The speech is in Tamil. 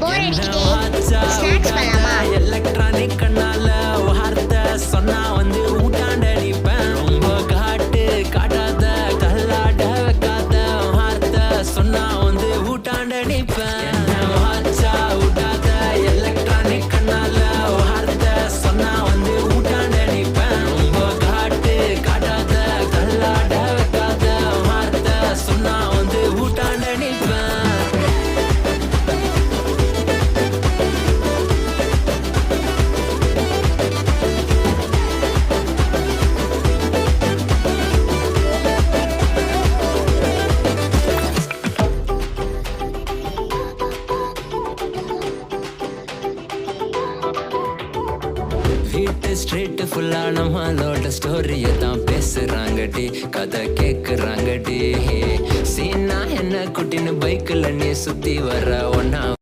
போர் அடிக்குதே, ஸ்நாக்ஸ் பண்ணலாமா? எலக்ட்ரானிக் கண்ணால வார்த்தை சொன்னா வந்து ஊட்டாண்டடிப்பேன். ரொம்ப காட்டு காட்டாத கல்லாட வைக்காத வார்த்தை சொன்னா வந்து ஊட்டாண்டடிப்பேன். என்ன வாச்சா விடாத எலக்ட்ரானிக் கண்ணால வார்த்தை சொன்னா வந்து ஊட்டாண்டடிப்பேன். ரொம்ப காட்டு காட்டாத கல்லாட வைக்காத வார்த்தை சொன்னா வந்து ஊட்டாண்டடிப்பேன். வீட்டு ஸ்ட்ரீட் ஃபுல்லா நம்மளோட ஸ்டோரிய தான் பேசுறாங்கடி, கதை கேக்குறாங்கடி. சீனா என்ன குட்டின்னு பைக்கில் நீ சுத்தி வர ஒன்னா